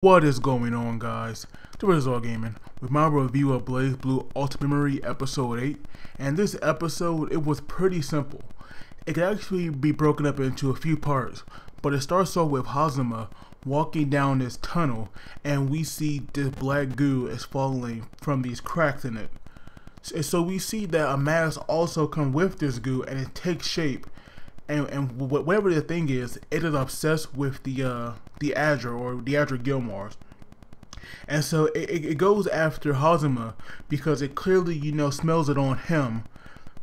What is going on, guys? This is All Gaming with my review of BlazBlue Alter Memory episode 8. And this episode, it was pretty simple. It could actually be broken up into a few parts, but it starts off with Hazama walking down this tunnel, and we see this black goo is falling from these cracks in it. And so we see that a mass also comes with this goo, and it takes shape. And whatever the thing is, it is obsessed with the Adra or the Adra Gilmars. And so it goes after Hazama because it clearly, smells it on him.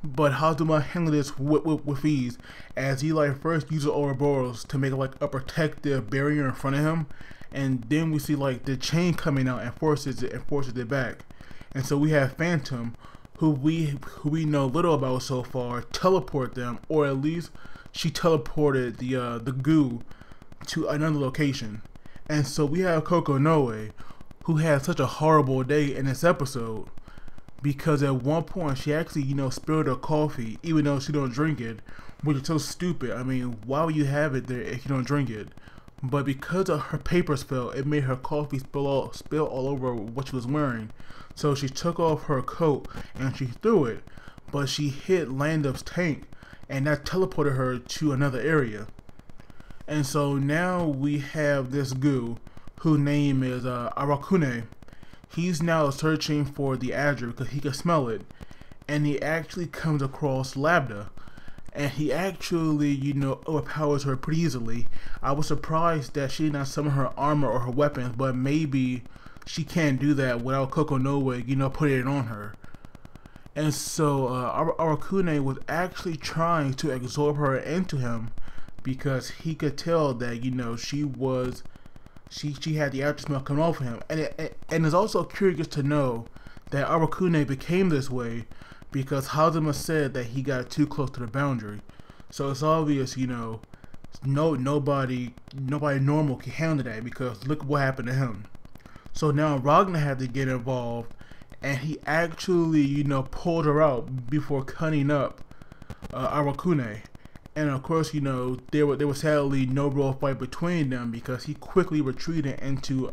But Hazama handled this with ease, as he first uses Ouroboros to make a protective barrier in front of him, and then we see the chain coming out and forces it back. And so we have Phantom, who we know little about so far, teleport them, or at least she teleported the goo to another location. And so we have Kokonoe, who had such a horrible day in this episode, because at one point she actually spilled her coffee, even though she don't drink it, which is so stupid. I mean, why would you have it there if you don't drink it? But because of her papers fell, it made her coffee spill all over what she was wearing. So she took off her coat and she threw it, but she hit Lambda's tank, and that teleported her to another area. And so now we have this goo, whose name is Arakune. He's now searching for the Adra because he can smell it, and he actually comes across Lambda, and he actually overpowers her pretty easily. I was surprised that she did not summon her armor or her weapons, but maybe she can't do that without Kokonoe putting it on her. And so Arakune was actually trying to absorb her into him, because he could tell that she had the Adra smell coming off of him. And it's also curious to know that Arakune became this way because Hazama said that he got too close to the boundary. So it's obvious, nobody normal can handle that, because look what happened to him. So now Ragna had to get involved, and he actually pulled her out before cutting up Arakune. And of course, there was sadly no real fight between them, because he quickly retreated into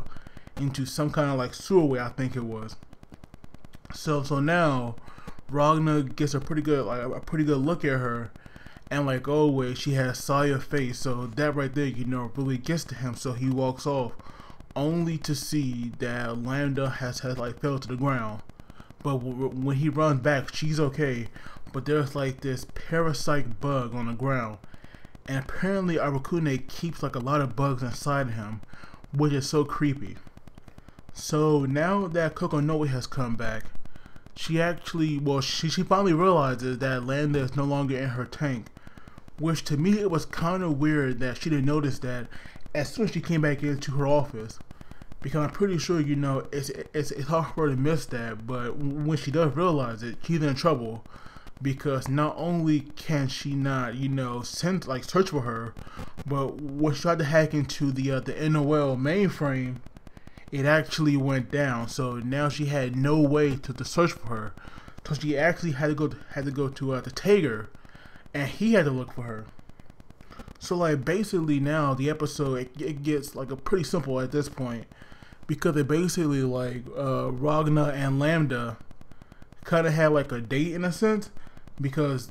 some kind of sewer, I think it was. So now Ragna gets a pretty good look at her, and like always, she has Saya face. So that right there, really gets to him. So he walks off, only to see that Lambda has fell to the ground. But when he runs back, she's okay. But there's this parasite bug on the ground, and apparently Arakune keeps a lot of bugs inside of him, which is so creepy. So now that Kokonoe has come back, she finally realizes that Lambda is no longer in her tank, which to me it was kind of weird that she didn't notice that as soon as she came back into her office, because I'm pretty sure it's hard for her to miss that. But when she does realize it, she's in trouble, because not only can she not search for her, but when she tried to hack into the NOL mainframe, it actually went down. So now she had no way to search for her, so she actually had to go to Tager, and he had to look for her. So basically now the episode it gets a pretty simple at this point, because it basically Ragna and Lambda kind of had a date in a sense, because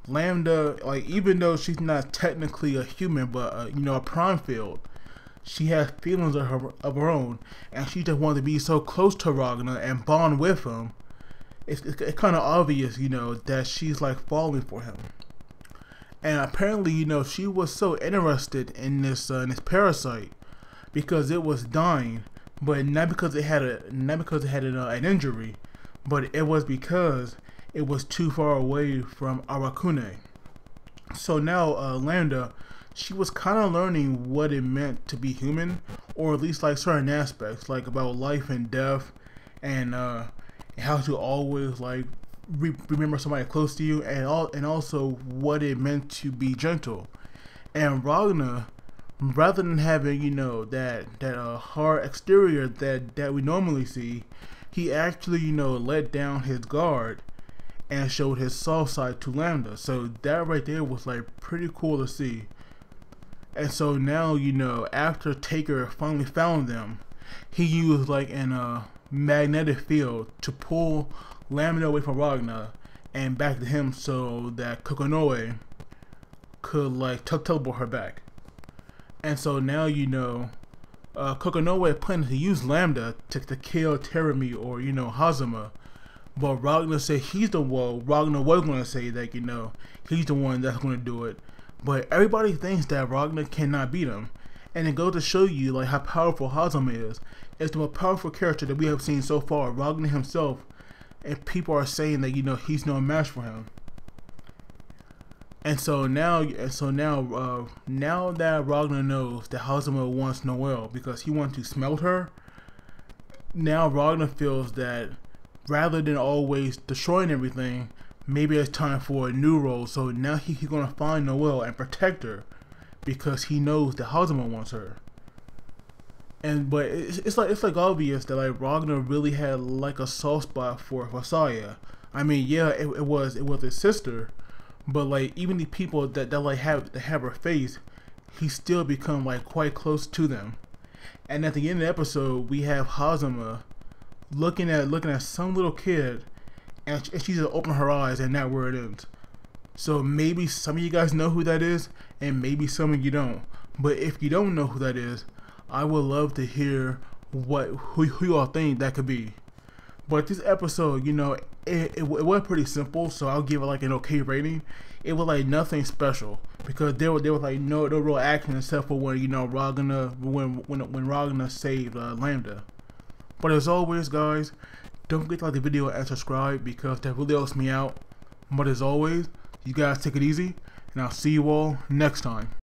Lambda, even though she's not technically a human, but a prime field, she has feelings of her own, and she just wanted to be so close to Ragna and bond with him. It's kind of obvious that she's falling for him. And apparently she was so interested in this parasite because it was dying, but not because it had an injury, but it was because it was too far away from Arakune. So now Lambda, she was kind of learning what it meant to be human, or at least certain aspects, about life and death, and how to always remember somebody close to you, and also what it meant to be gentle. And Ragna, rather than having that hard exterior that we normally see, he actually let down his guard and showed his soft side to Lambda. So that right there was pretty cool to see. And so now, you know, after Taker finally found them, he used like a magnetic field to pull Lambda away from Ragna and back to him, so that Kokonoe could like teleport her back. And so now, you know, Kokonoe planned to use Lambda to kill Terumi or, you know, Hazama. But Ragna said he's the one. Ragna was going to say that, you know, he's the one that's going to do it. But everybody thinks that Ragna cannot beat him. And it goes to show you like how powerful Hazama is. It's the most powerful character that we have seen so far. Ragna himself, and people are saying that, you know, he's no match for him. And so now that Ragna knows that Hazama wants Noelle because he wants to smelt her, now Ragna feels that rather than always destroying everything, maybe it's time for a new role. So now he's gonna find Noelle and protect her because he knows that Hazama wants her. But it's like obvious that like Ragna really had like a soft spot for Saya. I mean, yeah, it was his sister. But like even the people that have her face, he still become like quite close to them. And at the end of the episode, we have Hazama looking at some little kid, and she just opened her eyes, and that's where it ends. So maybe some of you guys know who that is, and maybe some of you don't. But if you don't know who that is, I would love to hear who y'all think that could be. But this episode, you know, it was pretty simple, so I'll give it like an okay rating. It was like nothing special because there was like no real action except for when, you know, when Ragna saved Lambda. But as always, guys, don't forget to like the video and subscribe because that really helps me out. But as always, you guys take it easy, and I'll see you all next time.